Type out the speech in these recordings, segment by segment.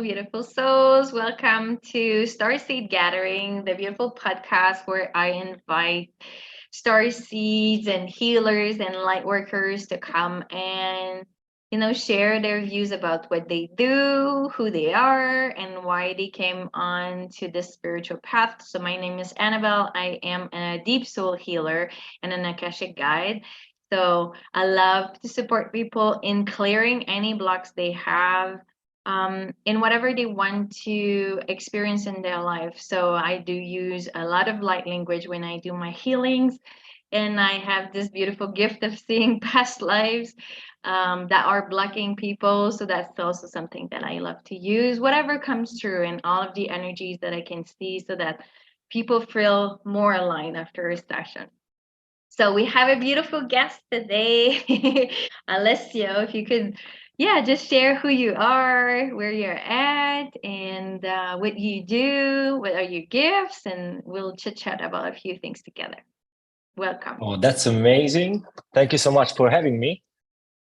beautiful souls. Welcome to Starseed Gathering, the beautiful podcast where I invite star seeds and healers and light workers to come and share their views about what they do, who they are, and why they came on to this spiritual path. So my name is Annabelle. I am a deep soul healer and an Akashic guide. So I love to support people in clearing any blocks they have in whatever they want to experience in their life. So I do use a lot of light language when I do my healings. And I have this beautiful gift of seeing past lives that are blocking people. So that's also something that I love to use, whatever comes through, and all of the energies that I can see so that people feel more aligned after a session. So we have a beautiful guest today, Alessio. If you could, yeah, just share who you are, where you're at, and what you do, what are your gifts, and we'll chit chat about a few things together. Welcome. Oh, that's amazing. Thank you so much for having me.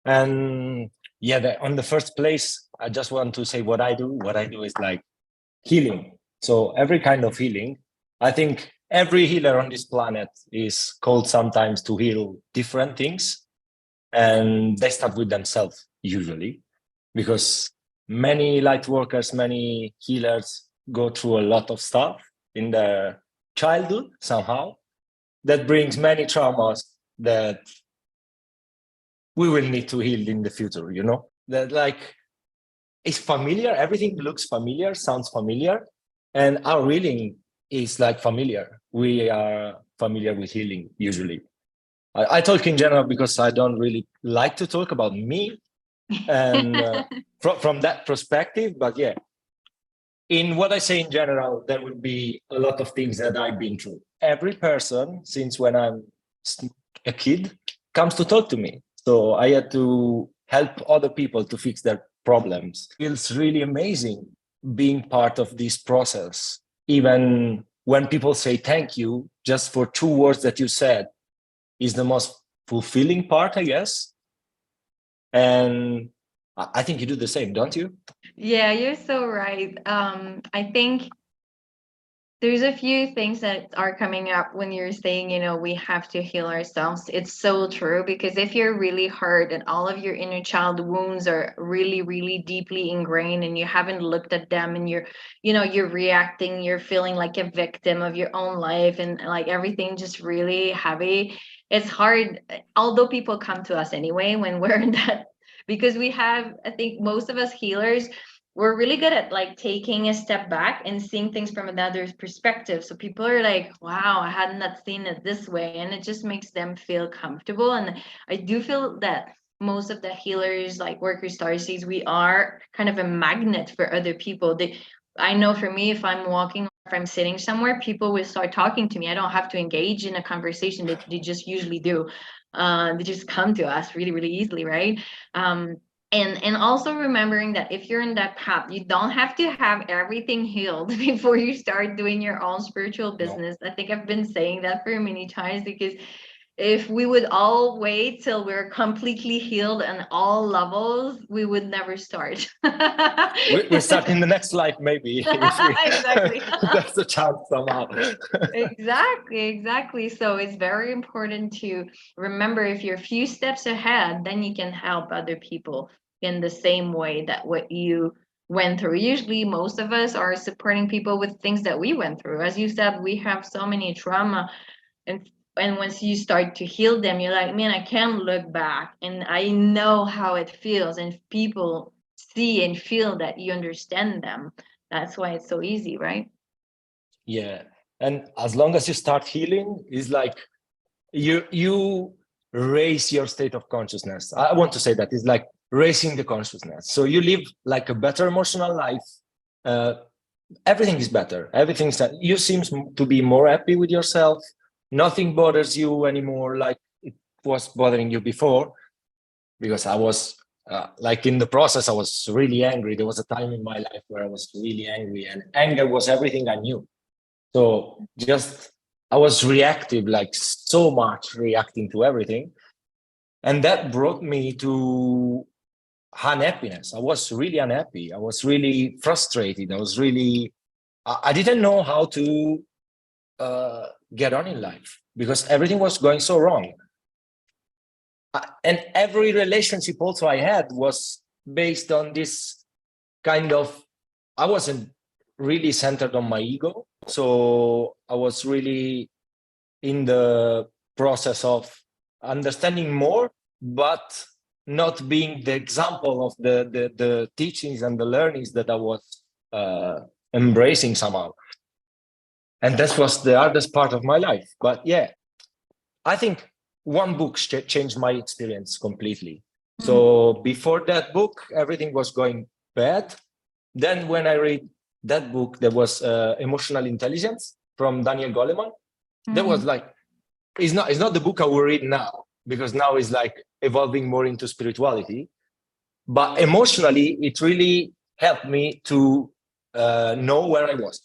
And yeah, on the first place, I just want to say what I do. What I do is like healing. So every kind of healing. I think every healer on this planet is called sometimes to heal different things. And they start with themselves usually, because many light workers, many healers go through a lot of stuff in their childhood somehow that brings many traumas that we will need to heal in the future, that like it's familiar. Everything looks familiar, sounds familiar. And our healing is like familiar. We are familiar with healing usually. I talk in general because I don't really like to talk about me and from that perspective. But yeah, in what I say in general, there would be a lot of things that I've been through. Every person, since when I'm a kid, comes to talk to me. So I had to help other people to fix their problems. It feels really amazing being part of this process. Even when people say thank you, just for 2 words that you said, is the most fulfilling part, I guess. And I think you do the same, don't you? Yeah, you're so right. I think there's a few things that are coming up when you're saying, we have to heal ourselves. It's so true, because if you're really hurt and all of your inner child wounds are really, really deeply ingrained and you haven't looked at them, and you're reacting, you're feeling like a victim of your own life, and like everything just really heavy. It's hard, although people come to us anyway when we're in that, because I think most of us healers, we're really good at like taking a step back and seeing things from another's perspective. So people are like, wow, I had not seen it this way. And it just makes them feel comfortable. And I do feel that most of the healers, like workers, starseeds, we are kind of a magnet for other people. I know for me, if I'm walking or if I'm sitting somewhere, people will start talking to me. I don't have to engage in a conversation. They just usually do. They just come to us really, really easily, right? And also remembering that if you're in that path, you don't have to have everything healed before you start doing your own spiritual business. No. I think I've been saying that for many times, because if we would all wait till we're completely healed on all levels, we would never start. we start in the next life, maybe. Exactly. That's the chance somehow. Exactly. So it's very important to remember, if you're a few steps ahead, then you can help other people in the same way that what you went through. Usually most of us are supporting people with things that we went through. As you said, we have so many trauma, and once you start to heal them, you're like, man, I can look back and I know how it feels, and people see and feel that you understand them. That's why it's so easy, right? Yeah. And as long as you start healing, it's like you raise your state of consciousness. I want to say that it's like raising the consciousness. So you live like a better emotional life. Everything is better. You seem to be more happy with yourself. Nothing bothers you anymore like it was bothering you before. Because I was like in the process, I was really angry. There was a time in my life where I was really angry, and anger was everything I knew. So just I was reactive, like so much reacting to everything. And that brought me to unhappiness. I was really unhappy. I was really frustrated. I didn't know how to get on in life because everything was going so wrong. And every relationship also I had was based on this kind of, I wasn't really centered on my ego. So I was really in the process of understanding more, but not being the example of the teachings and the learnings that I was embracing somehow. And that was the hardest part of my life. But yeah, I think one book changed my experience completely. So before that book, everything was going bad. Then when I read that book, there was Emotional Intelligence from Daniel Goleman. That was like, it's not the book I will read now, because now it's like evolving more into spirituality. But emotionally, it really helped me to know where I was.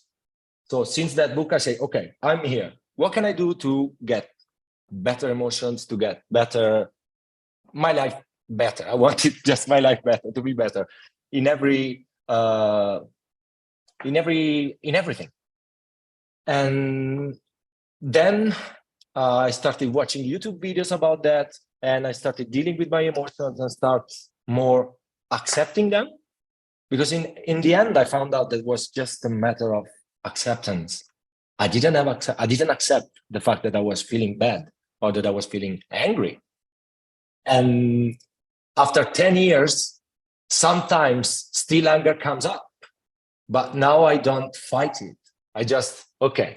So since that book, I say, okay, I'm here. What can I do to get better emotions, to get better, my life better? I wanted just my life better, to be better in everything. And then I started watching YouTube videos about that, and I started dealing with my emotions and start more accepting them. Because in the end, I found out that it was just a matter of acceptance. I didn't accept the fact that I was feeling bad or that I was feeling angry. And after 10 years, sometimes still anger comes up, but now I don't fight it. I just, okay,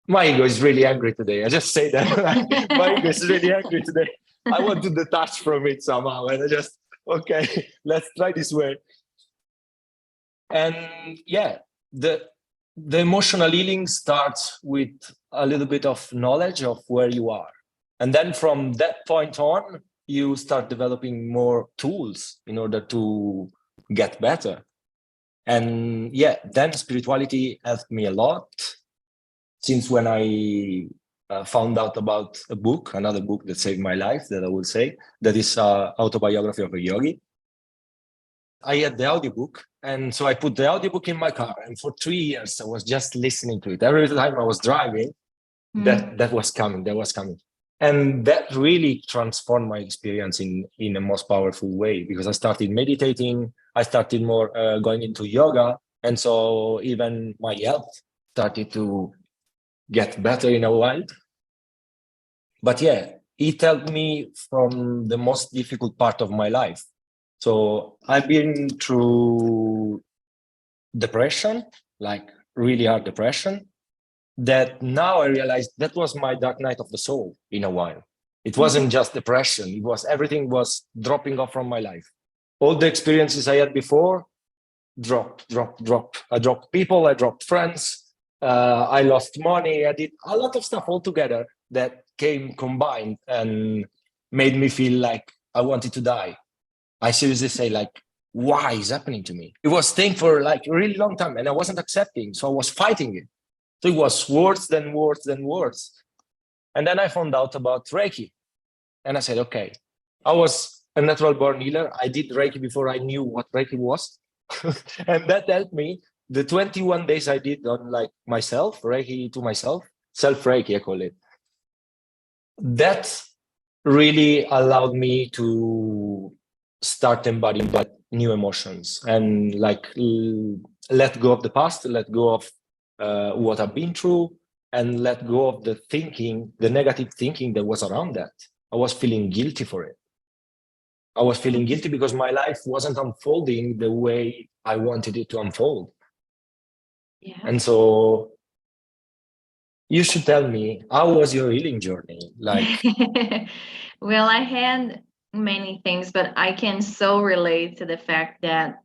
my ego is really angry today. I just say that. My ego is really angry today. I want to detach from it somehow. And I just, okay, let's try this way. And yeah, the emotional healing starts with a little bit of knowledge of where you are. And then from that point on, you start developing more tools in order to get better. And yeah, then spirituality helped me a lot. Since when I found out about a book, another book that saved my life, that I will say, that is Autobiography of a Yogi. I had the audiobook, and so I put the audiobook in my car, and for 3 years I was just listening to it. Every time I was driving, that was coming, and that really transformed my experience in a most powerful way, because I started meditating, I started more going into yoga, and so even my health started to get better in a while. But yeah, it helped me from the most difficult part of my life. So I've been through depression, like really hard depression, that now I realized that was my dark night of the soul in a while. It wasn't just depression, it was everything was dropping off from my life. All the experiences I had before dropped. I dropped people, I dropped friends, I lost money, I did a lot of stuff altogether that came combined and made me feel like I wanted to die. I seriously say, like, why is happening to me? It was staying for like a really long time and I wasn't accepting, so I was fighting it. So it was worse than worse than worse. And then I found out about Reiki. And I said, okay, I was a natural born healer. I did Reiki before I knew what Reiki was. And that helped me. The 21 days I did on like myself, Reiki to myself, self-Reiki, I call it. That really allowed me to start embodying new emotions and like let go of the past, let go of what I've been through, and let go of the thinking, the negative thinking that was around that. I was feeling guilty for it. I was feeling guilty because my life wasn't unfolding the way I wanted it to unfold. Yeah. And so you should tell me, how was your healing journey? Like, well, I had many things, but I can so relate to the fact that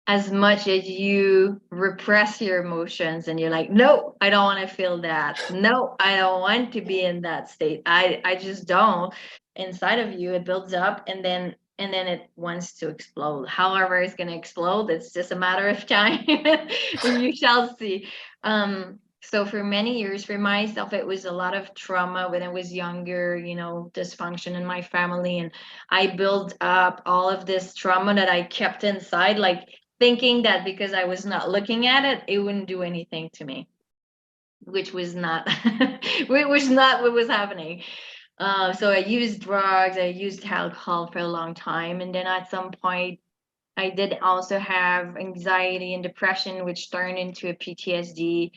as much as you repress your emotions and you're like, no, I don't want to feel that. No, I don't want to be in that state. I just don't. Inside of you, it builds up and then it wants to explode. However, it's gonna explode. It's just a matter of time. You shall see. So for many years, for myself, it was a lot of trauma when I was younger, you know, dysfunction in my family. And I built up all of this trauma that I kept inside, like thinking that because I was not looking at it, it wouldn't do anything to me, which was not, which was not what was happening. So I used drugs, I used alcohol for a long time. And then at some point, I did also have anxiety and depression, which turned into a PTSD.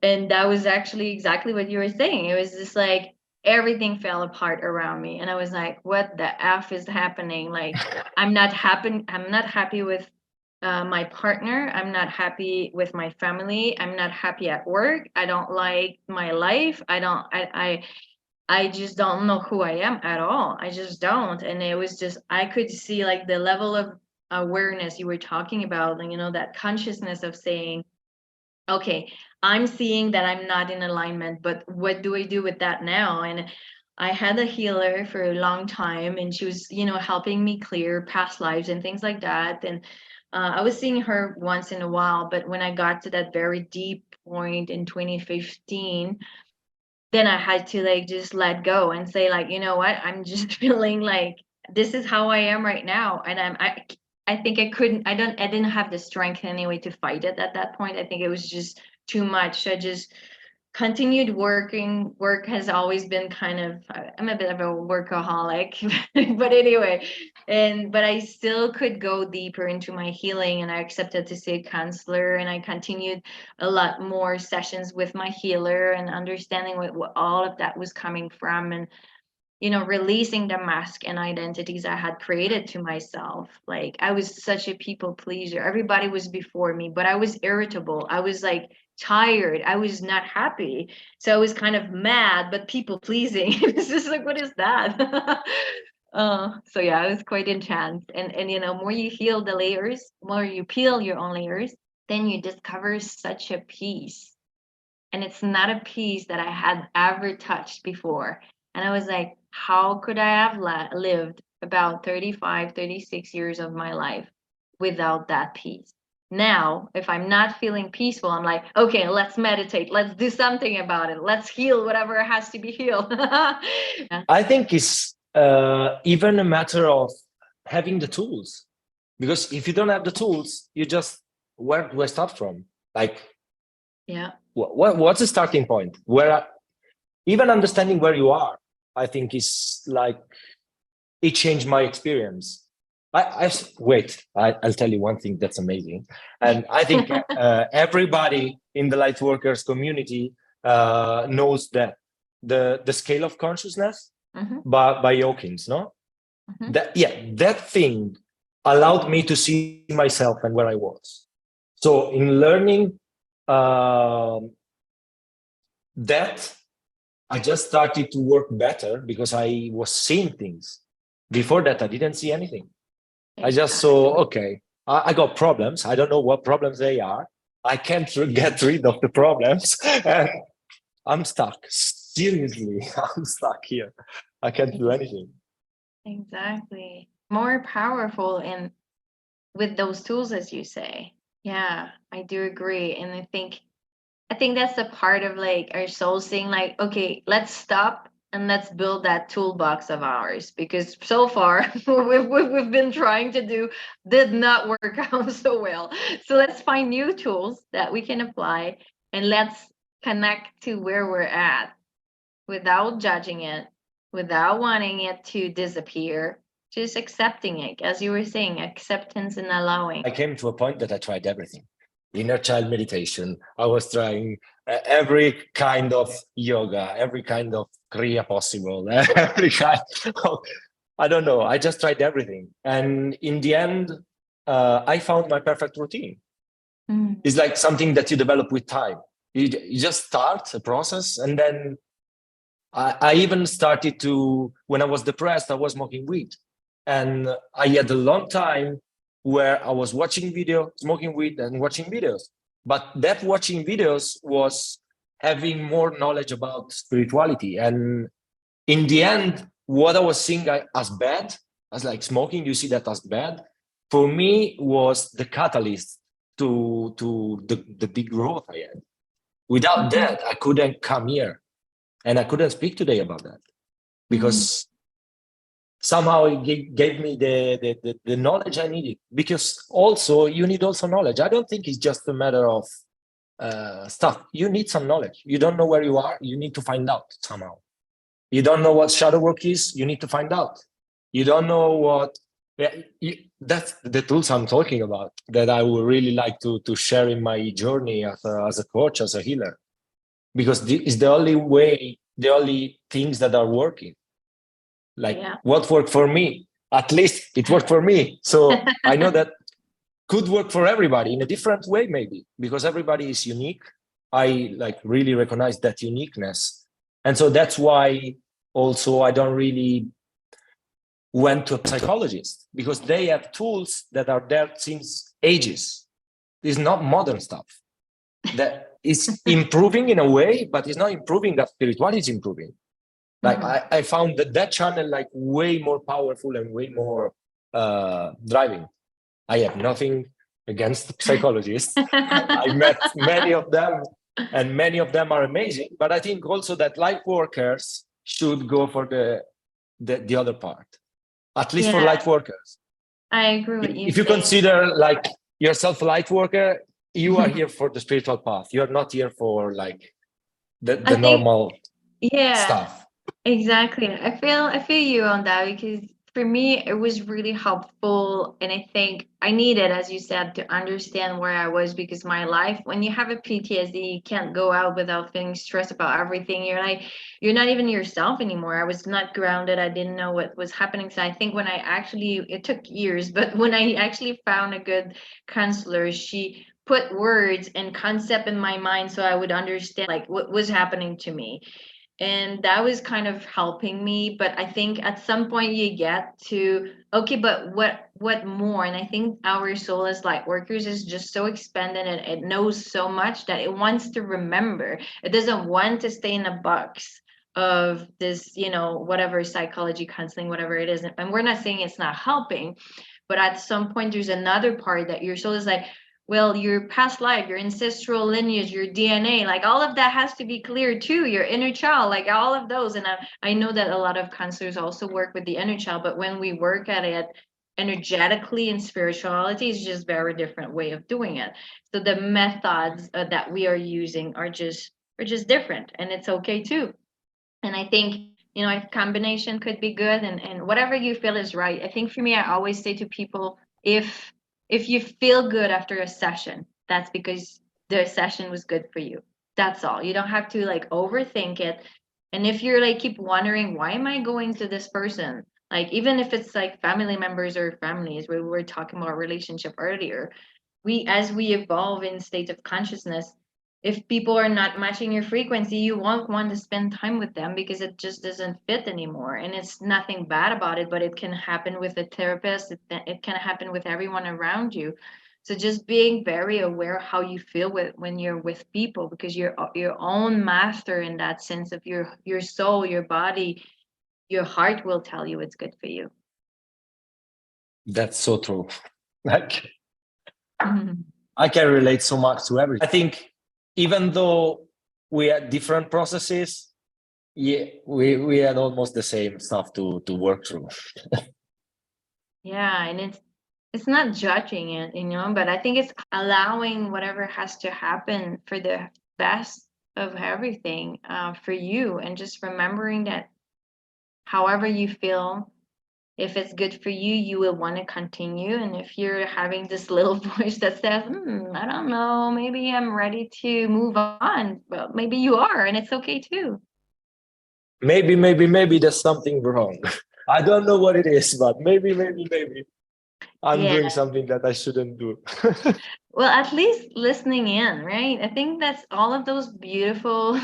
And that was actually exactly what you were saying. It was just like everything fell apart around me. And I was like, what the F is happening? Like, I'm not happy with my partner. I'm not happy with my family. I'm not happy at work. I don't like my life. I just don't know who I am at all. I just don't. And it was just, I could see like the level of awareness you were talking about, and, you know, that consciousness of saying, okay, I'm seeing that I'm not in alignment, but what do I do with that now? And I had a healer for a long time, and she was, you know, helping me clear past lives and things like that. And I was seeing her once in a while, but when I got to that very deep point in 2015, then I had to like just let go and say, like, you know what, I'm just feeling like this is how I am right now. And I think I didn't have the strength anyway to fight it at that point. I think it was just too much. I just continued working. Work has always been kind of, I'm a bit of a workaholic, but anyway, but I still could go deeper into my healing, and I accepted to see a counselor, and I continued a lot more sessions with my healer and understanding what all of that was coming from, and, you know, releasing the mask and identities I had created to myself. Like, I was such a people pleaser. Everybody was before me, but I was irritable. I was like tired. I was not happy. So I was kind of mad, but people pleasing. It's just like, what is that? So yeah, it was quite intense. And you know, more you heal the layers, more you peel your own layers, then you discover such a peace. And it's not a piece that I had ever touched before. And I was like, how could I have lived about 35, 36 years of my life without that peace? Now, if I'm not feeling peaceful, I'm like, okay, let's meditate. Let's do something about it. Let's heal whatever has to be healed. Yeah. I think it's even a matter of having the tools, because if you don't have the tools, you just, where do I start from? Like, Yeah. what's the starting point? Even understanding where you are, I think is like, it changed my experience. I'll tell you one thing that's amazing. And I think everybody in the light workers community knows that the scale of consciousness by Hawkins, no? That thing allowed me to see myself and where I was. So in learning that, I just started to work better because I was seeing things. Before that, I didn't see anything. I just saw, okay, I got problems. I don't know what problems they are. I can't get rid of the problems. And I'm stuck. Seriously, I'm stuck here. I can't do anything. Exactly. More powerful in with those tools, as you say. Yeah, I do agree. And I think that's the part of like our soul saying, like, okay, let's stop and let's build that toolbox of ours, because so far we've been trying to do did not work out so well. So let's find new tools that we can apply, and let's connect to where we're at without judging it, without wanting it to disappear, just accepting it. As you were saying, acceptance and allowing. I came to a point that I tried everything. Inner child meditation. I was trying every kind of yoga, every kind of kriya possible, every kind of, I don't know. I just tried everything. And in the end, I found my perfect routine. It's like something that you develop with time. You just start a process, and then I even started to, when I was depressed, I was smoking weed. And I had a long time where I was watching video, smoking weed and watching videos. But that watching videos was having more knowledge about spirituality. And in the end, what I was seeing as bad, as like smoking, you see that as bad, for me was the catalyst to the big growth I had. Without that, I couldn't come here, and I couldn't speak today about that, because somehow it gave me the knowledge I needed. Because also you need also knowledge. I don't think it's just a matter of stuff. You need some knowledge. You don't know where you are, you need to find out somehow. You don't know what shadow work is, you need to find out. You don't know what, that's the tools I'm talking about, that I would really like to share in my journey as a coach, as a healer, because it's the only way, the only things that are working. Like what worked for me, at least it worked for me. So I know that could work for everybody in a different way, maybe, because everybody is unique. I like really recognize that uniqueness. And so that's why also I don't really went to a psychologist, because they have tools that are there since ages. It's not modern stuff that is improving in a way, but it's not improving that spirituality is improving. Like I found that channel like way more powerful and way more driving. I have nothing against psychologists. I met many of them, and many of them are amazing. But I think also that light workers should go for the other part, at least for light workers. I agree with you. If you consider like yourself a light worker, you are here for the spiritual path. You're not here for like the normal stuff. Exactly. I feel you on that, because for me it was really helpful, and I think I needed, as you said, to understand where I was, because my life, when you have a PTSD, you can't go out without feeling stressed about everything. You're like, you're not even yourself anymore. I was not grounded. I didn't know what was happening. So I think when I actually, it took years, but when I actually found a good counselor, she put words and concept in my mind so I would understand like what was happening to me, and that was kind of helping me. But I think at some point you get to, okay, but what more? And I think our soul as light workers is just so expanded, and it knows so much that it wants to remember. It doesn't want to stay in a box of this, whatever, psychology, counseling, whatever it is. And we're not saying it's not helping, but at some point there's another part that your soul is like, well, your past life, your ancestral lineage, your DNA, like all of that has to be clear too, your inner child, like all of those. And I know that a lot of counselors also work with the inner child, but when we work at it energetically in spirituality, it's just very different way of doing it. So the methods that we are using are just different, and it's okay too. And I think, a combination could be good, and whatever you feel is right. I think for me, I always say to people, if you feel good after a session, that's because the session was good for you. That's all. You don't have to like overthink it. And if you're like keep wondering, why am I going to this person? Like even if it's like family members or families, we were talking about relationship earlier, as we evolve in state of consciousness, if people are not matching your frequency, you won't want to spend time with them because it just doesn't fit anymore. And it's nothing bad about it, but it can happen with a therapist. It can happen with everyone around you. So just being very aware how you feel when you're with people, because you're your own master in that sense of your soul, your body, your heart will tell you it's good for you. That's so true. Like I can relate so much to everything. I think even though we had different processes, yeah, we had almost the same stuff to work through. Yeah, and it's not judging it, but I think it's allowing whatever has to happen for the best of everything for you, and just remembering that however you feel, if it's good for you, you will want to continue. And if you're having this little voice that says, I don't know, maybe I'm ready to move on, well, maybe you are, and it's okay too. Maybe there's something wrong. I don't know what it is, but maybe I'm doing something that I shouldn't do. Well, at least listening in, right? I think that's all of those beautiful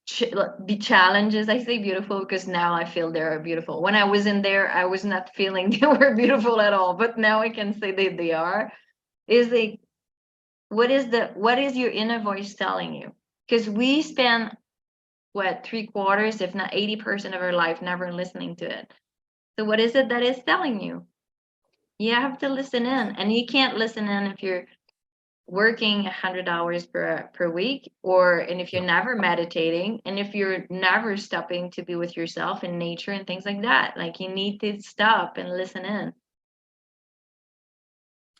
challenges. I say beautiful because now I feel they are beautiful. When I was in there, I was not feeling they were beautiful at all, but now I can say they are. Is like, what is your inner voice telling you? Because we spend what 3/4, if not 80% of our life never listening to it. So what is it that is telling you? You have to listen in, and you can't listen in if you're working 100 hours per week, and if you're never meditating, and if you're never stopping to be with yourself in nature and things like that, like you need to stop and listen in.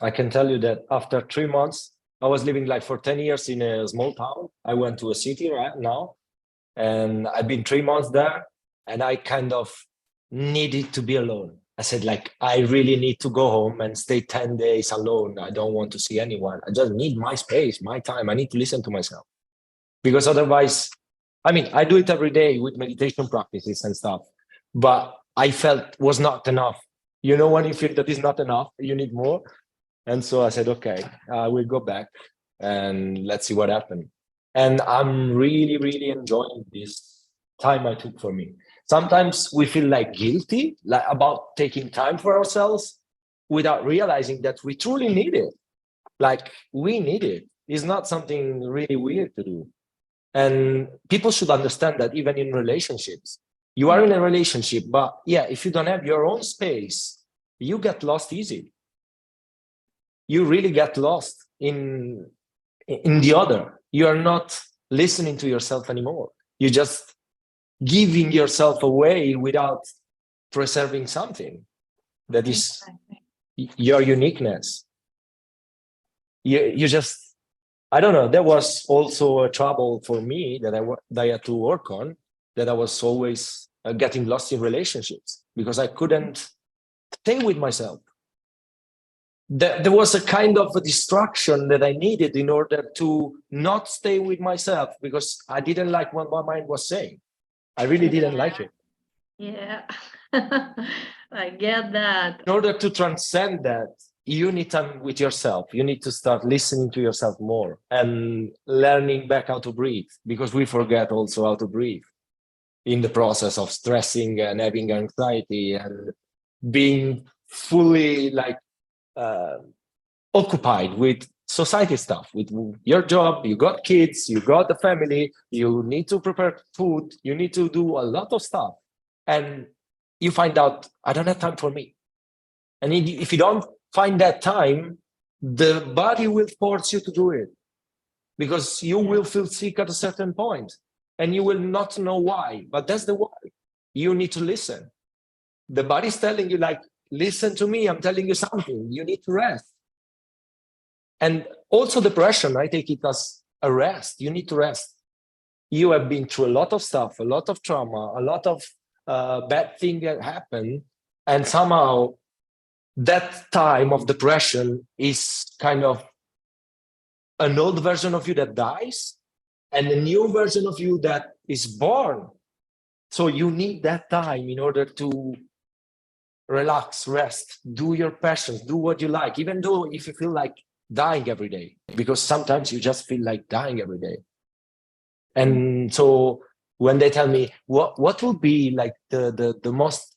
I can tell you that after 3 months, I was living like for 10 years in a small town. I went to a city right now, and I've been 3 months there, and I kind of needed to be alone. I said, like, I really need to go home and stay 10 days alone. I don't want to see anyone. I just need my space, my time. I need to listen to myself. Because otherwise, I mean, I do it every day with meditation practices and stuff, but I felt was not enough. You know, when you feel that is not enough, you need more. And so I said, okay, I will go back and let's see what happened. And I'm really, really enjoying this time I took for me. Sometimes we feel like guilty, like about taking time for ourselves without realizing that we truly need it. Like we need it. It's not something really weird to do. And people should understand that even in relationships, you are in a relationship, but yeah, if you don't have your own space, you get lost easy. You really get lost in the other. You are not listening to yourself anymore. You're just giving yourself away without preserving something that is your uniqueness. You just, I don't know. There was also a trouble for me that I had to work on, that I was always getting lost in relationships because I couldn't stay with myself. There was a kind of a distraction that I needed in order to not stay with myself because I didn't like what my mind was saying. I really didn't like it. Yeah. I get that. In order to transcend that, you need time with yourself. You need to start listening to yourself more and learning back how to breathe, because we forget also how to breathe in the process of stressing and having anxiety and being fully like occupied with society stuff, with your job. You got kids, you got the family, you need to prepare food, you need to do a lot of stuff, and you find out, I don't have time for me. And if you don't find that time, the body will force you to do it, because you will feel sick at a certain point and you will not know why, but that's the why. You need to listen. The body's telling you, like, listen to me, I'm telling you something, you need to rest. And also depression, I take it as a rest. You need to rest. You have been through a lot of stuff, a lot of trauma, a lot of bad things that happen, and somehow that time of depression is kind of an old version of you that dies and a new version of you that is born. So you need that time in order to relax, rest, do your passions, do what you like, even though if you feel like dying every day, because sometimes you just feel like dying every day. And so when they tell me what will be like the most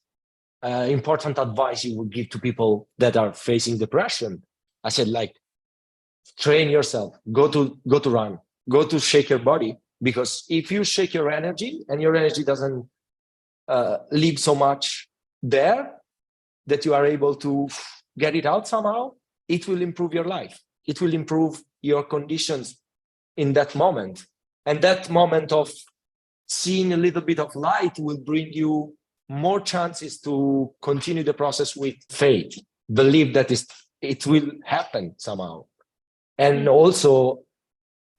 important advice you would give to people that are facing depression, I said, like, train yourself, go to run, go to shake your body, because if you shake your energy and your energy doesn't leave so much there that you are able to get it out somehow, it will improve your life. It will improve your conditions in that moment. And that moment of seeing a little bit of light will bring you more chances to continue the process with faith, believe that it will happen somehow. And also,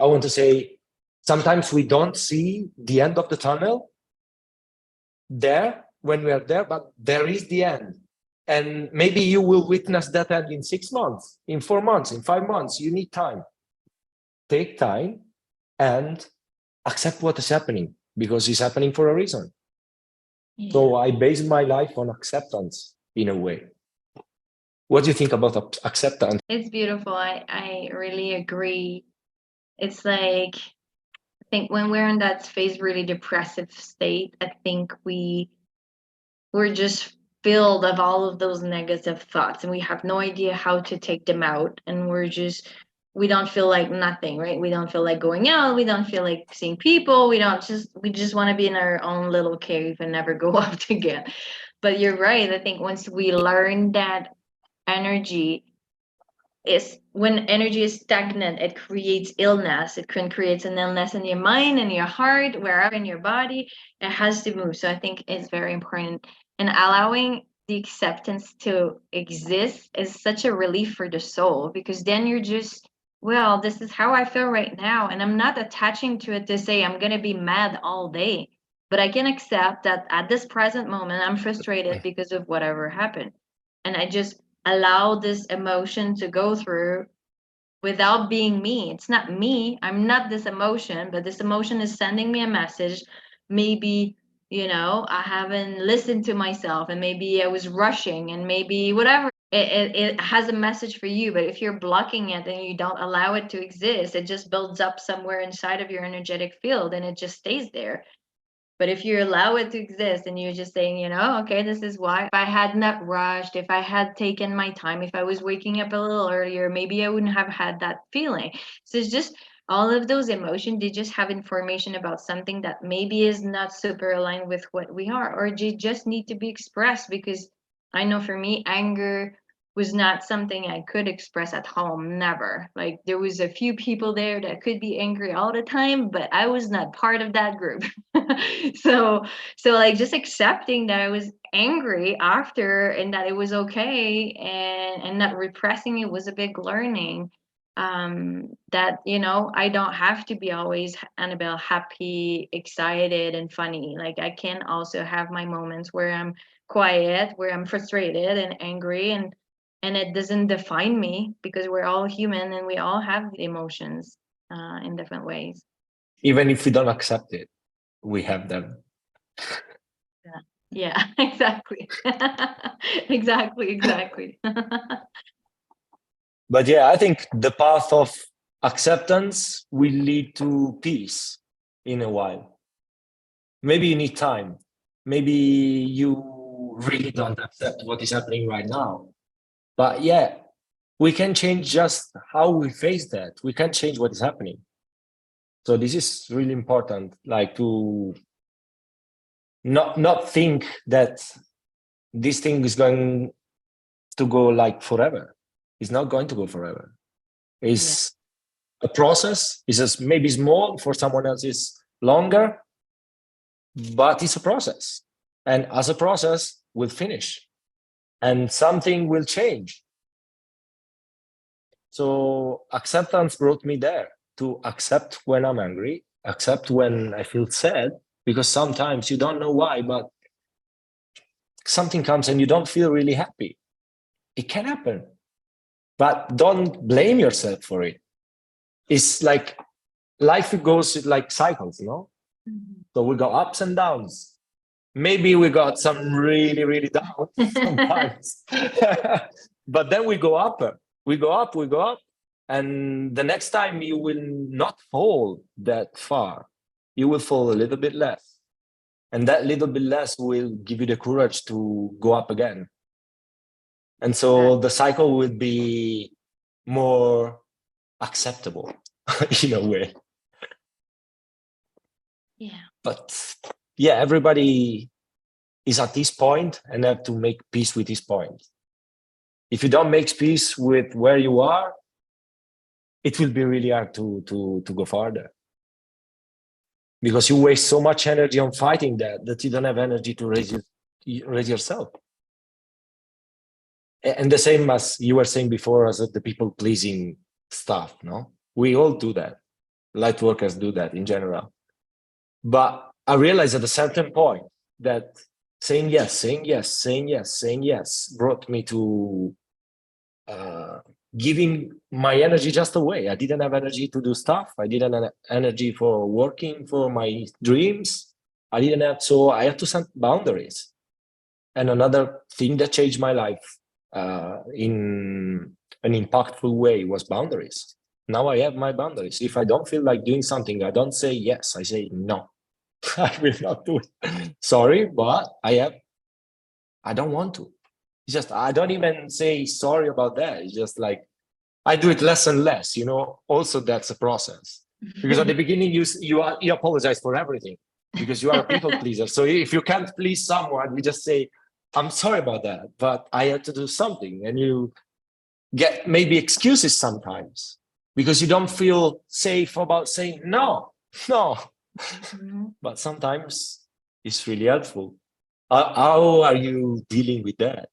I want to say, sometimes we don't see the end of the tunnel there when we are there, but there is the end. And maybe you will witness that end in 6 months, in 4 months, in 5 months. You need time. Take time and accept what is happening, because it's happening for a reason. Yeah. So I base my life on acceptance in a way. What do you think about acceptance? It's beautiful. I really agree. It's like, I think when we're in that phase, really depressive state, I think we're just filled of all of those negative thoughts, and we have no idea how to take them out. And we don't feel like nothing, right? We don't feel like going out. We don't feel like seeing people. We just want to be in our own little cave and never go out again. But you're right. I think once we learn that energy, is when energy is stagnant, it creates illness. It can create an illness in your mind, in your heart, wherever in your body. It has to move. So I think it's very important. And allowing the acceptance to exist is such a relief for the soul, because then you're just, well, this is how I feel right now. And I'm not attaching to it to say I'm going to be mad all day. But I can accept that at this present moment, I'm frustrated because of whatever happened. And I just allow this emotion to go through without being me. It's not me. I'm not this emotion, but this emotion is sending me a message. Maybe, I haven't listened to myself, and maybe I was rushing, and maybe whatever. It has a message for you, but if you're blocking it and you don't allow it to exist, it just builds up somewhere inside of your energetic field and it just stays there. But if you allow it to exist and you're just saying, okay, this is why. If I had not rushed, if I had taken my time, if I was waking up a little earlier, maybe I wouldn't have had that feeling. So it's just all of those emotions, they just have information about something that maybe is not super aligned with what we are, or they just need to be expressed. Because I know for me, anger was not something I could express at home. Never. Like, there was a few people there that could be angry all the time, but I was not part of that group. so like, just accepting that I was angry after, and that it was okay, and not repressing it was a big learning. That I don't have to be always, Annabelle, happy, excited, and funny. Like, I can also have my moments where I'm quiet, where I'm frustrated and angry, and it doesn't define me, because we're all human and we all have emotions in different ways. Even if we don't accept it, we have them. Yeah, exactly. Exactly. But yeah, I think the path of acceptance will lead to peace in a while. Maybe you need time. Maybe you really don't accept what is happening right now. But yeah, we can change just how we face that. We can change what is happening. So this is really important, like to not think that this thing is going to go like forever. It's not going to go forever. It's a process. It's just maybe small, for someone else it's longer, but it's a process. And as a process, will finish and something will change. So acceptance brought me there, to accept when I'm angry, accept when I feel sad, because sometimes you don't know why, but something comes and you don't feel really happy. It can happen, but don't blame yourself for it. It's like life goes like cycles, Mm-hmm. So we go ups and downs. Maybe we got some really, really down sometimes. But then we go up. We go up. And the next time you will not fall that far. You will fall a little bit less. And that little bit less will give you the courage to go up again. And so the cycle will be more acceptable in a way. Yeah. But yeah, everybody is at this point and have to make peace with this point. If you don't make peace with where you are, it will be really hard to go farther. Because you waste so much energy on fighting that you don't have energy to raise yourself. And the same as you were saying before, as the people pleasing stuff, no? We all do that. Light workers do that in general. But I realized at a certain point that saying yes brought me to giving my energy just away. I didn't have energy to do stuff. I didn't have energy for working for my dreams. I didn't have, so I had to set boundaries. And another thing that changed my life in an impactful way was boundaries. Now I have my boundaries. If I don't feel like doing something, I don't say yes, I say no. I will not do it. Sorry, but I don't want to. It's just, I don't even say sorry about that. It's just like, I do it less and less, Also, that's a process. Because at the beginning, you apologize for everything because you are a people pleaser. So if you can't please someone, you just say, I'm sorry about that, but I had to do something. And get maybe excuses sometimes because you don't feel safe about saying no. But sometimes it's really helpful. How are you dealing with that?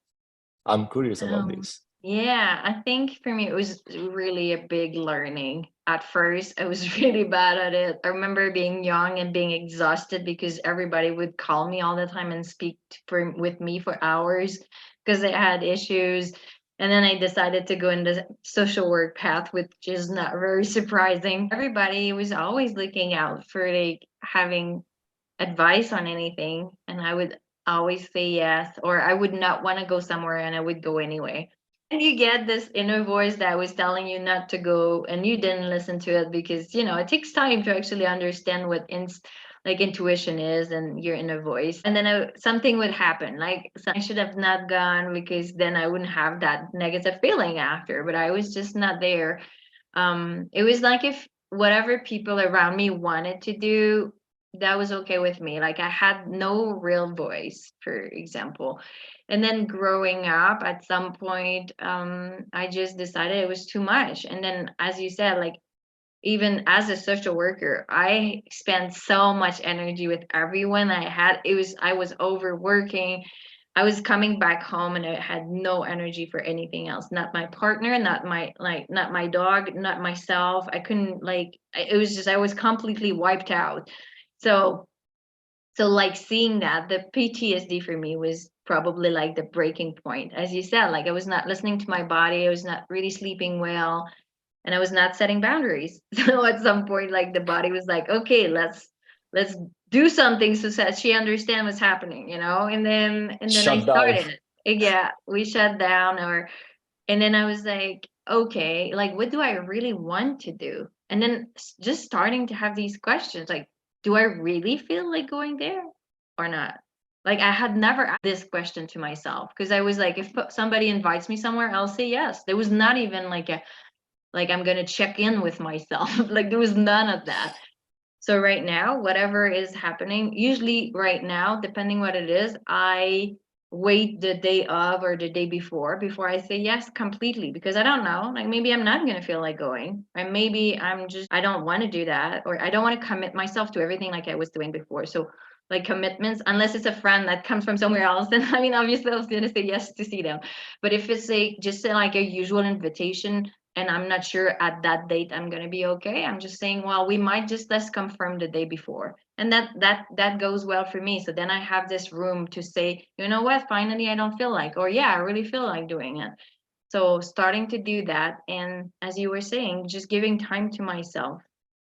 I'm curious about this. Yeah, I think for me it was really a big learning. At first, I was really bad at it. I remember being young and being exhausted because everybody would call me all the time and speak with me for hours because they had issues. And then I decided to go into social work path, which is not very surprising. Everybody was always looking out for like having advice on anything, and I would always say yes, or I would not want to go somewhere and I would go anyway. And you get this inner voice that was telling you not to go and you didn't listen to it because it takes time to actually understand what like intuition is and your inner voice. And then something would happen, like so I should have not gone because then I wouldn't have that negative feeling after, but I was just not there. It was like if whatever people around me wanted to do, that was okay with me. Like I had no real voice, for example. And then growing up at some point, I just decided it was too much. And then, as you said, like even as a social worker, I spent so much energy with everyone I was overworking. I was coming back home and I had no energy for anything else. Not my partner, not my dog, not myself. I couldn't it was just I was completely wiped out. So like seeing that, the PTSD for me was probably like the breaking point. As you said, like I was not listening to my body, I was not really sleeping well, and I was not setting boundaries. So at some point, like the body was like, okay, let's do something so that she understand what's happening, and then I Shut down. started it. Yeah, we shut down, and then I was like, okay, like what do I really want to do? And then just starting to have these questions, like, do I really feel like going there or not? Like I had never asked this question to myself because I was like, if somebody invites me somewhere, I'll say yes. There was not even like I'm gonna check in with myself. Like there was none of that. So right now, whatever is happening, usually right now, depending what it is, I wait the day of or the day before I say yes completely because I don't know. Like maybe I'm not gonna feel like going, or maybe I don't want to do that, or I don't want to commit myself to everything like I was doing before. So like commitments, unless it's a friend that comes from somewhere else, then I mean obviously I was gonna say yes to see them. But if it's like a usual invitation, and I'm not sure at that date I'm gonna be okay, I'm just saying, well, we might just let's confirm the day before. And that goes well for me. So then I have this room to say, you know what, finally I don't feel like, or yeah, I really feel like doing it. So starting to do that, and as you were saying, just giving time to myself.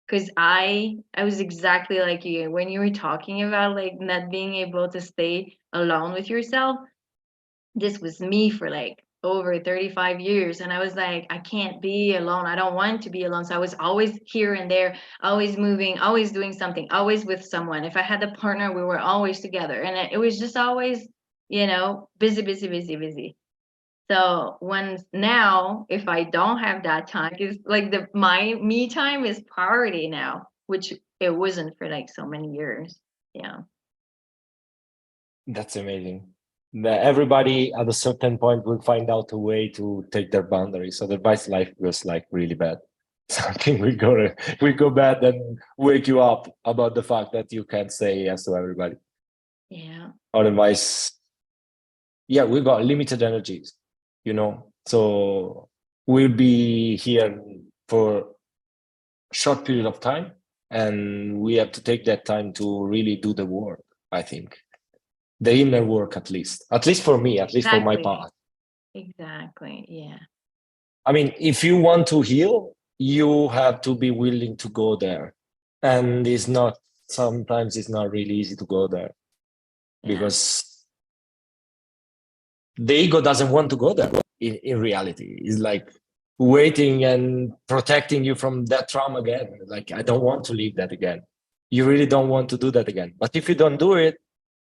Because I was exactly like you when you were talking about like not being able to stay alone with yourself. This was me for like over 35 years, and I was like, I can't be alone, I don't want to be alone. So I was always here and there, always moving, always doing something, always with someone. If I had a partner, we were always together, and it was just always busy, busy, busy, busy. So when now if I don't have that time, it's like my me time is priority now, which it wasn't for like so many years. Yeah. That's amazing. That everybody at a certain point will find out a way to take their boundaries. Otherwise, life goes like really bad. Something will go bad and wake you up about the fact that you can't say yes to everybody. Yeah. Otherwise, yeah, we got limited energies, So we'll be here for a short period of time, and we have to take that time to really do the work, I think. The inner work, at least for me, at least for my Exactly. part. Exactly. Yeah. I mean, if you want to heal, you have to be willing to go there. And sometimes it's not really easy to go there Yeah. because the ego doesn't want to go there in reality. It's like waiting and protecting you from that trauma again. Like, I don't want to live that again. You really don't want to do that again. But if you don't do it,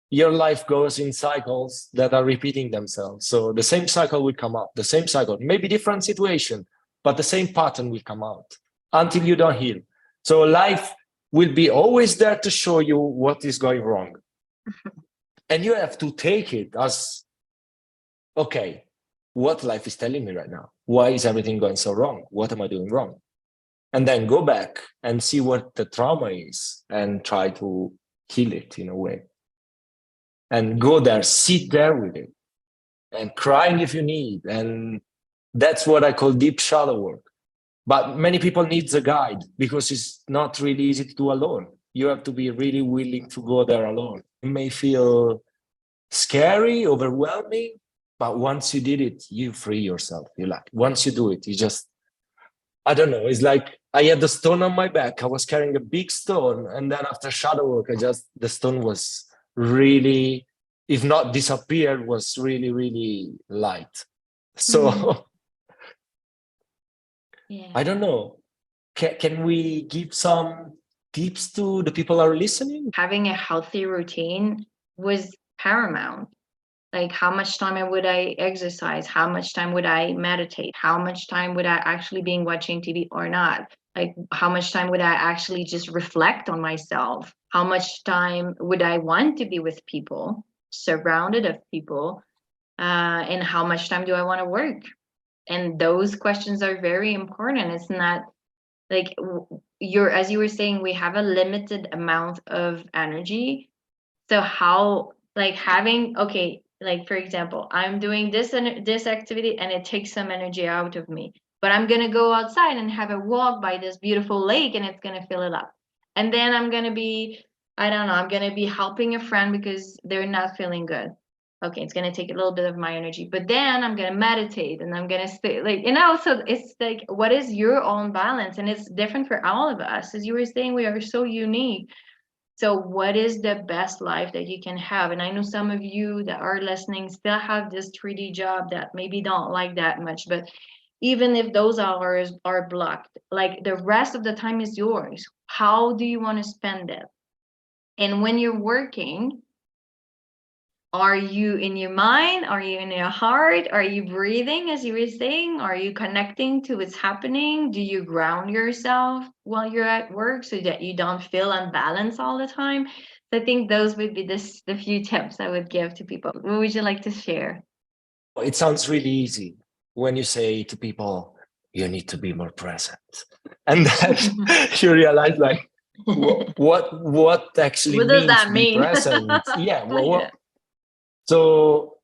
your life goes in cycles that are repeating themselves. So the same cycle will come up, the same cycle, maybe different situation, but the same pattern will come out until you don't heal. So life will be always there to show you what is going wrong. And you have to take it as, okay, what life is telling me right now. why is everything going so wrong? What am I doing wrong? And then go back and see what the trauma is and try to heal it in a way. And go there, sit there with it, and crying if you need. And that's what I call deep shadow work. But many people need a guide because it's not really easy to do alone. You have to be really willing to go there alone. It may feel scary, overwhelming, but once you did it, you free yourself. You like, once you do it, you just, I don't know, it's like I had the stone on my back. I was carrying a big stone. And then after shadow work, the stone was really, if not disappeared, was really, really light. So Yeah. I don't know. Can we give some tips to the people who are listening? Having a healthy routine was paramount. Like, how much time would I exercise? How much time would I meditate? How much time would I actually be watching TV or not? Like, how much time would I actually just reflect on myself? How much time would I want to be with people, surrounded of people? And how much time do I want to work? And those questions are very important. It's not like as you were saying, we have a limited amount of energy. So how, like, having, okay, like, for example, I'm doing this and this activity and it takes some energy out of me, but I'm going to go outside and have a walk by this beautiful lake and it's going to fill it up. And then I'm going to be, I don't know, I'm going to be helping a friend because they're not feeling good. Okay, it's going to take a little bit of my energy, but then I'm going to meditate and I'm going to stay, like, so it's like, what is your own balance? And it's different for all of us. As you were saying, we are so unique. So what is the best life that you can have? And I know some of you that are listening still have this 3D job that maybe don't like that much, but even if those hours are blocked, like, the rest of the time is yours. How do you want to spend it? And when you're working, are you in your mind? Are you in your heart? Are you breathing, as you were saying? Are you connecting to what's happening? Do you ground yourself while you're at work so that you don't feel unbalanced all the time? So I think those would be the few tips I would give to people. What would you like to share? It sounds really easy when you say to people, you need to be more present. And then you realize, like, what actually What does means that be mean? present. Yeah, Yeah. so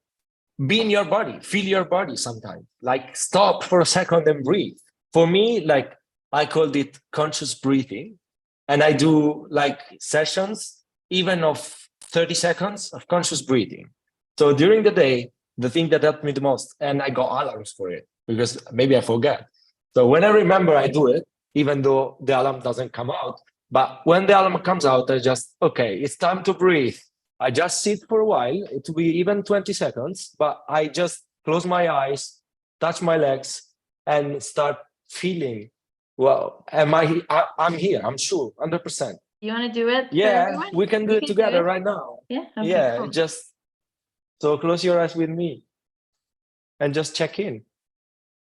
be in your body, feel your body sometimes. Like, stop for a second and breathe. For me, like, I called it conscious breathing. And I do like sessions, even of 30 seconds of conscious breathing. So during the day, the thing that helped me the most, and I got alarms for it because maybe I forget. So when I remember, I do it, even though the alarm doesn't come out. But when the alarm comes out, I just, okay, it's time to breathe. I just sit for a while. It will be even 20 seconds, but I just close my eyes, touch my legs, and start feeling, well, I'm here, I'm sure, 100%. You want to do it for Yeah, everyone? we can do it together right now. Yeah. Okay, Yeah, cool. just, so close your eyes with me and just check in.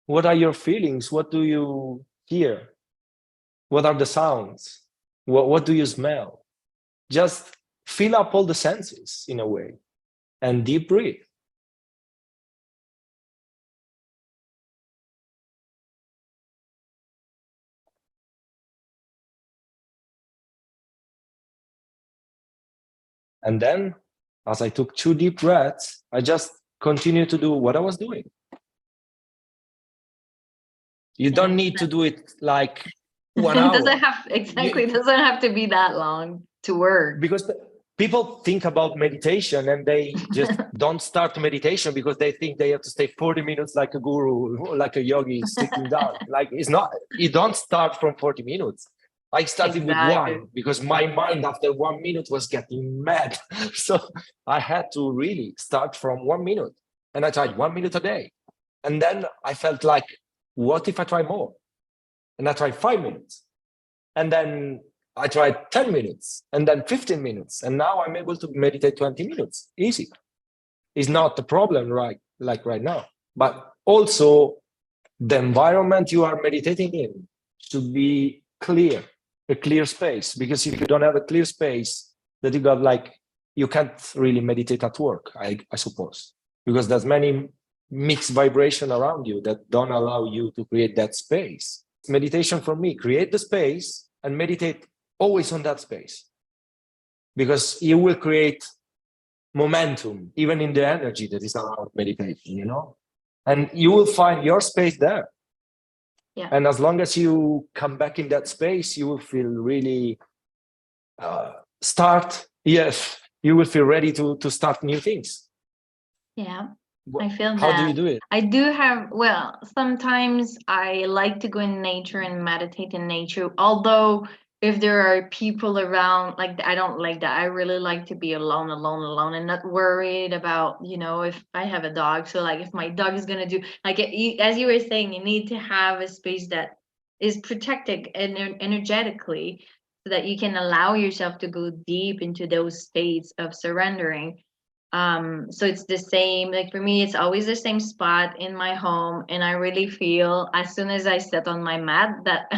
What are your feelings? What do you hear? What are the sounds? What do you smell? Just fill up all the senses in a way and deep breathe. And then, as I took 2 deep breaths, I just continued to do what I was doing. You don't need to do it like 1 hour. Doesn't have to be that long to work. Because people think about meditation and they just don't start meditation because they think they have to stay 40 minutes like a guru, like a yogi sitting down. Like, it's not, you don't start from 40 minutes. I started with 1 because my mind after 1 minute was getting mad. So I had to really start from 1 minute, and I tried 1 minute a day. And then I felt like, what if I try more? And I tried 5 minutes. And then I tried 10 minutes and then 15 minutes. And now I'm able to meditate 20 minutes. Easy. It's not the problem right now. But also the environment you are meditating in should be clear, a clear space. Because if you don't have a clear space, that you got, like, you can't really meditate at work, I suppose. Because there's many mixed vibration around you that don't allow you to create that space. Meditation for me, create the space and meditate always on that space, because you will create momentum even in the energy that is around meditation, and you will find your space there. Yeah. And as long as you come back in that space, you will feel really you will feel ready to start new things. Yeah, I feel that. How do you do it? I do have, well, sometimes I like to go in nature and meditate in nature. Although if there are people around, like, I don't like that. I really like to be alone, and not worried about, if I have a dog. So like if my dog is gonna do, like, as you were saying, you need to have a space that is protected energetically, so that you can allow yourself to go deep into those states of surrendering. So it's the same, like for me, it's always the same spot in my home, and I really feel as soon as I sit on my mat that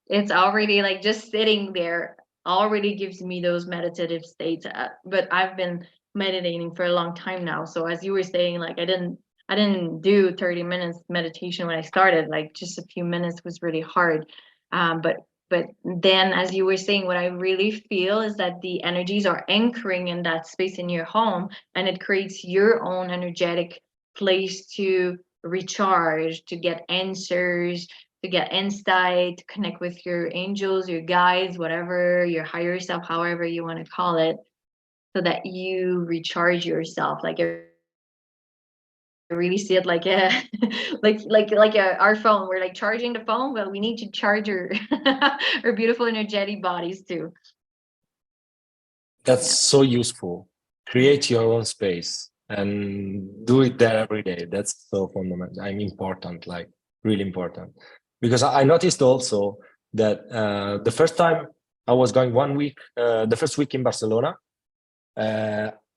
it's already like just sitting there already gives me those meditative states. But I've been meditating for a long time now, so as you were saying, like I didn't do 30 minutes meditation when I started. Like just a few minutes was really hard. But then, as you were saying, what I really feel is that the energies are anchoring in that space in your home, and it creates your own energetic place to recharge, to get answers, to get insight, to connect with your angels, your guides, whatever, your higher self, however you want to call it, so that you recharge yourself. Like I really see it like a our phone. We're like charging the phone. Well, we need to charge our beautiful energetic bodies too. That's so useful. Create your own space and do it there every day. That's so fundamental. Important, like really important. Because I noticed also that the first time I was going 1 week, the first week in Barcelona,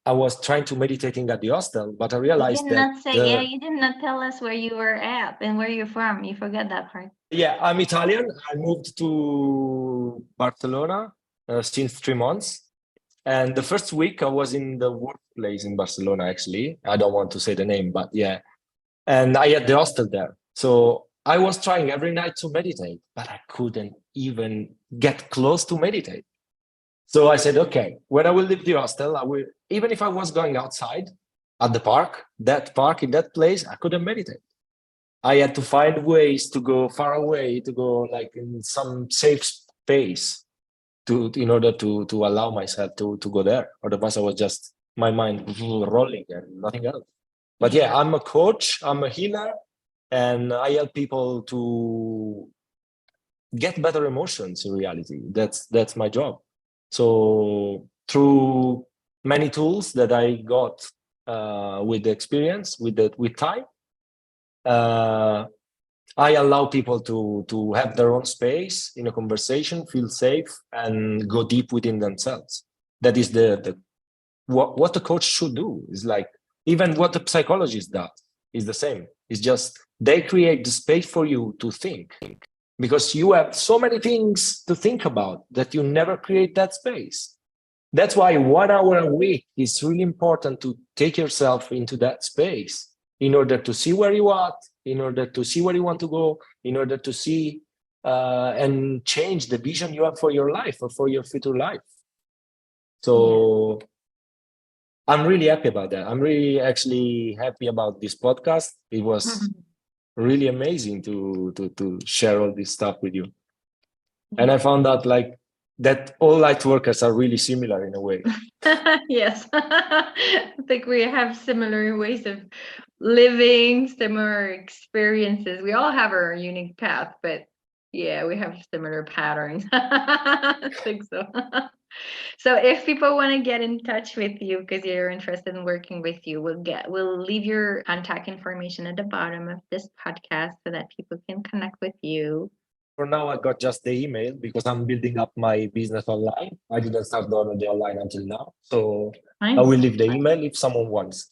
I was trying to meditating at the hostel, but I realized You did that not say, you did not tell us where you were at and where you're from. You forgot that part. Yeah, I'm Italian. I moved to Barcelona since 3 months. And the first week I was in the workplace in Barcelona, actually. I don't want to say the name, but yeah. And I had the hostel there. So I was trying every night to meditate, but I couldn't even get close to meditate. So I said, okay, when I will leave the hostel, I will, even if I was going outside at the park, in that place, I couldn't meditate. I had to find ways to go far away, to go like in some safe space in order to allow myself to go there. Otherwise, I was just my mind rolling and nothing else. But yeah, I'm a coach, I'm a healer, and I help people to get better emotions in reality. That's my job. So through many tools that I got with the experience, with time, I allow people to have their own space in a conversation, feel safe, and go deep within themselves. That is what the coach should do. Is like even what the psychologist does is the same. It's just they create the space for you to think, because you have so many things to think about that you never create that space. That's why 1 hour a week is really important, to take yourself into that space in order to see where you are, in order to see where you want to go, in order to see and change the vision you have for your life or for your future life. So I'm really happy about that. I'm really actually happy about this podcast. It was really amazing to share all this stuff with you. And I found out like that all light workers are really similar in a way. Yes. I think we have similar ways of living, similar experiences. We all have our unique path, but yeah, we have similar patterns. I think so. So if people want to get in touch with you because you're interested in working with you, we'll leave your contact information at the bottom of this podcast so that people can connect with you. For now, I got just the email because I'm building up my business online. I didn't start the online until now. So I will leave the email if someone wants.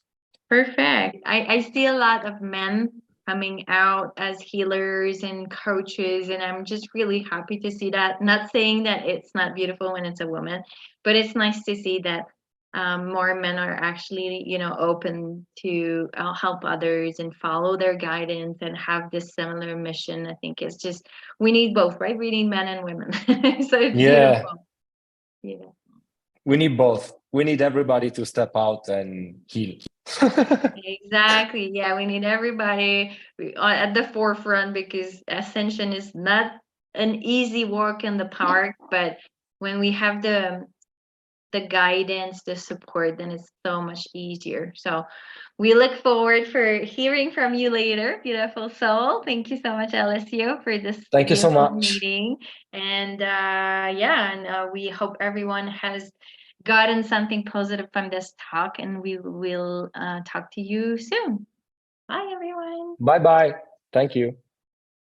Perfect. I see a lot of men coming out as healers and coaches, and I'm just really happy to see that. Not saying that it's not beautiful when it's a woman, but it's nice to see that more men are actually, you know, open to help others and follow their guidance and have this similar mission. I think it's just, we need both, right? We need men and women. So it's Yeah, beautiful. Yeah. we need both. We need everybody to step out and heal. Exactly. Yeah, we need everybody at the forefront, because ascension is not an easy walk in the park, but when we have the guidance, the support, then it's so much easier. So we look forward for hearing from you later, beautiful soul. Thank you so much, Alessio, for this Thank you so beautiful much. meeting. And yeah, and we hope everyone has gotten something positive from this talk, and we will talk to you soon. Bye, everyone. Bye bye. Thank you.